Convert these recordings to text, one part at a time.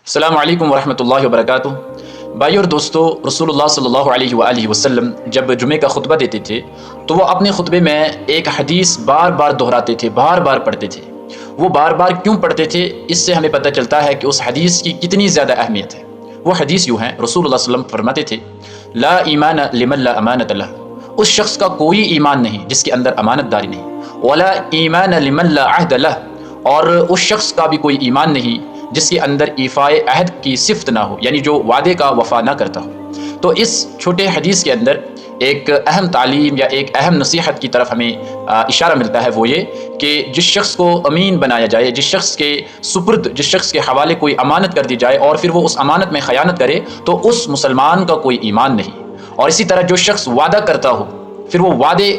السلام علیکم ورحمۃ اللہ وبرکاتہ۔ بھائی اور دوستو، رسول اللہ صلی اللہ علیہ وآلہ وسلم جب جمعے کا خطبہ دیتے تھے تو وہ اپنے خطبے میں ایک حدیث بار بار دہراتے تھے، بار بار پڑھتے تھے۔ وہ بار بار کیوں پڑھتے تھے، اس سے ہمیں پتہ چلتا ہے کہ اس حدیث کی کتنی زیادہ اہمیت ہے۔ وہ حدیث یوں ہے، رسول اللہ صلی اللہ علیہ وسلم فرماتے تھے، لا ایمان لمن لا امانت لہ، اس شخص کا کوئی ایمان نہیں جس کے اندر امانت داری نہیں، ولا ایمان لمن لا عہد لہ، اور اس شخص کا بھی کوئی ایمان نہیں جس کے اندر ایفائے عہد کی صفت نہ ہو، یعنی جو وعدے کا وفا نہ کرتا ہو۔ تو اس چھوٹے حدیث کے اندر ایک اہم تعلیم یا ایک اہم نصیحت کی طرف ہمیں اشارہ ملتا ہے، وہ یہ کہ جس شخص کو امین بنایا جائے، جس شخص کے سپرد، جس شخص کے حوالے کوئی امانت کر دی جائے اور پھر وہ اس امانت میں خیانت کرے تو اس مسلمان کا کوئی ایمان نہیں۔ اور اسی طرح جو شخص وعدہ کرتا ہو پھر وہ وعدے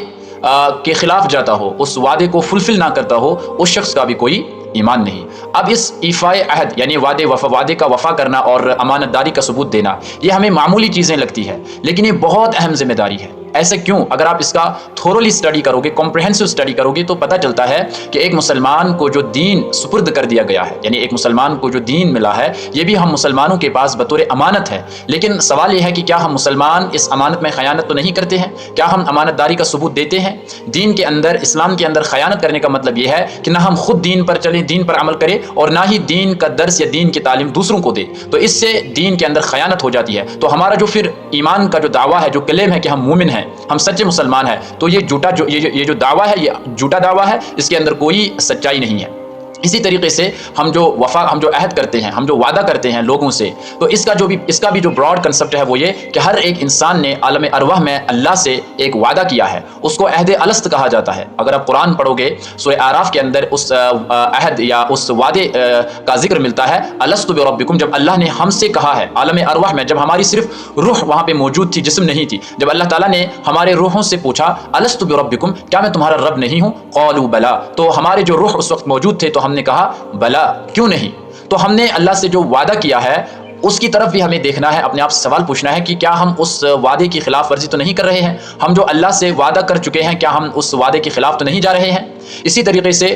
کے خلاف جاتا ہو، اس وعدے کو فلفل نہ کرتا ہو، اس شخص کا بھی کوئی ایمان نہیں۔ اب اس ایفائے عہد یعنی وعدے کا وفا کرنا اور امانت داری کا ثبوت دینا، یہ ہمیں معمولی چیزیں لگتی ہے، لیکن یہ بہت اہم ذمہ داری ہے۔ ایسے کیوں؟ اگر آپ اس کا تھورلی اسٹڈی کرو گے، کمپریہنسو اسٹڈی کرو گے، تو پتہ چلتا ہے کہ ایک مسلمان کو جو دین سپرد کر دیا گیا ہے، یعنی ایک مسلمان کو جو دین ملا ہے، یہ بھی ہم مسلمانوں کے پاس بطور امانت ہے۔ لیکن سوال یہ ہے کہ کیا ہم مسلمان اس امانت میں خیانت تو نہیں کرتے ہیں؟ کیا ہم امانت داری کا ثبوت دیتے ہیں؟ دین کے اندر، اسلام کے اندر خیانت کرنے کا مطلب یہ ہے کہ نہ ہم خود دین پر چلیں، دین پر عمل کریں، اور نہ ہی دین کا درس یا دین کی تعلیم دوسروں کو دے، تو اس سے دین کے اندر خیانت ہو جاتی ہے۔ تو ہمارا جو پھر ایمان کا جو دعویٰ ہے، جو کلیم ہے کہ ہم مومن ہیں، ہم سچے مسلمان ہیں، تو یہ جو دعویٰ ہے، یہ جھوٹا دعویٰ ہے، اس کے اندر کوئی سچائی نہیں ہے۔ اسی طریقے سے ہم جو عہد کرتے ہیں، ہم جو وعدہ کرتے ہیں لوگوں سے، تو اس کا بھی جو براڈ کنسپٹ ہے وہ یہ کہ ہر ایک انسان نے عالم ارواح میں اللہ سے ایک وعدہ کیا ہے، اس کو عہد الست کہا جاتا ہے۔ اگر آپ قرآن پڑھو گے، سورہ اعراف کے اندر اس عہد یا اس وعدے کا ذکر ملتا ہے، الست بربکم، جب اللہ نے ہم سے کہا ہے عالم ارواح میں، جب ہماری صرف روح وہاں پہ موجود تھی، جسم نہیں تھی، جب اللہ تعالیٰ نے ہمارے روحوں سے پوچھا الست بربکم، کیا میں تمہارا رب نہیں ہوں؟ قالوا بلا، تو ہمارے جو روح اس وقت موجود تھے تو ہم نے کہا بلا، کیوں نہیں؟ تو ہم نے اللہ سے جو وعدہ کیا ہے اس کی طرف بھی ہمیں دیکھنا ہے، اپنے آپ سے سوال پوچھنا ہے کہ کیا ہم اس وعدے کی خلاف ورزی تو نہیں کر رہے ہیں؟ ہم جو اللہ سے وعدہ کر چکے ہیں، کیا ہم اس وعدے کے خلاف تو نہیں جا رہے ہیں؟ اسی طریقے سے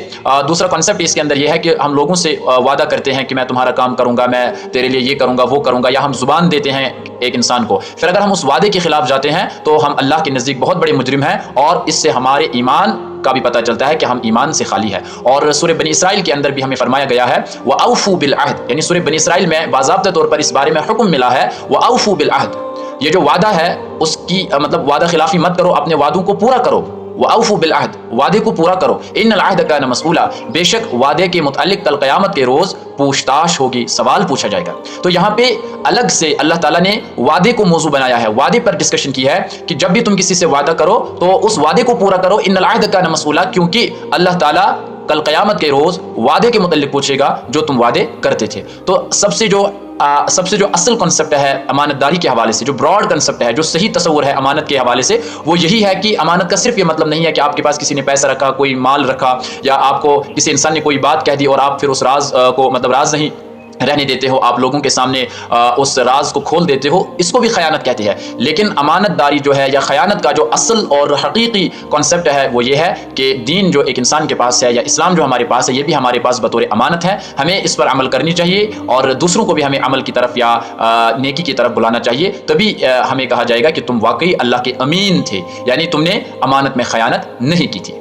دوسرا کنسپٹ اس کے اندر یہ ہے کہ ہم لوگوں سے وعدہ کرتے ہیں کہ میں تمہارا کام کروں گا، میں تیرے لیے یہ کروں گا، وہ کروں گا، یا ہم زبان دیتے ہیں ایک انسان کو، پھر اگر ہم اس وعدے کے خلاف جاتے ہیں تو ہم اللہ کے نزدیک بہت بڑے مجرم ہیں، اور اس سے ہمارے ایمان کا بھی پتہ چلتا ہے کہ ہم ایمان سے خالی ہے۔ اور سورہ بنی اسرائیل کے اندر بھی ہمیں فرمایا گیا ہے وَأَوْفُوا بِالْعَهْدِ، یعنی سورہ بنی اسرائیل میں باضابطہ طور پر اس بارے میں حکم ملا ہے وَأَوْفُوا بِالْعَهْدِ، یہ جو وعدہ ہے اس کی مطلب وعدہ خلافی مت کرو، اپنے وعدوں کو پورا کرو۔ وَأَوْفُوا بِالْعَهْدِ، وعدے کو پورا کرو۔ إِنَّ الْعَهْدَ كَانَ مَسْئُولًا، بے شک وعدے کے متعلق کل قیامت کے روز پوچھ تاچھ ہوگی، سوال پوچھا جائے گا۔ تو یہاں پہ الگ سے اللہ تعالیٰ نے وعدے کو موضوع بنایا ہے، وعدے پر ڈسکشن کی ہے کہ جب بھی تم کسی سے وعدہ کرو تو اس وعدے کو پورا کرو۔ إِنَّ الْعَهْدَ كَانَ مَسْئُولًا، کیونکہ اللہ تعالیٰ کل قیامت کے روز وعدے کے متعلق پوچھے گا جو تم وعدے کرتے تھے۔ تو سب سے جو اصل کنسپٹ ہے امانت داری کے حوالے سے، جو براڈ کنسپٹ ہے، جو صحیح تصور ہے امانت کے حوالے سے، وہ یہی ہے کہ امانت کا صرف یہ مطلب نہیں ہے کہ آپ کے پاس کسی نے پیسہ رکھا، کوئی مال رکھا، یا آپ کو کسی انسان نے کوئی بات کہہ دی اور آپ پھر اس راز کو راز نہیں رہنے دیتے ہو، آپ لوگوں کے سامنے اس راز کو کھول دیتے ہو، اس کو بھی خیانت کہتے ہیں۔ لیکن امانت داری جو ہے یا خیانت کا جو اصل اور حقیقی کنسپٹ ہے وہ یہ ہے کہ دین جو ایک انسان کے پاس ہے یا اسلام جو ہمارے پاس ہے، یہ بھی ہمارے پاس بطور امانت ہے، ہمیں اس پر عمل کرنی چاہیے اور دوسروں کو بھی ہمیں عمل کی طرف یا نیکی کی طرف بلانا چاہیے، تبھی ہمیں کہا جائے گا کہ تم واقعی اللہ کے امین تھے، یعنی تم نے امانت میں خیانت نہیں کی تھی۔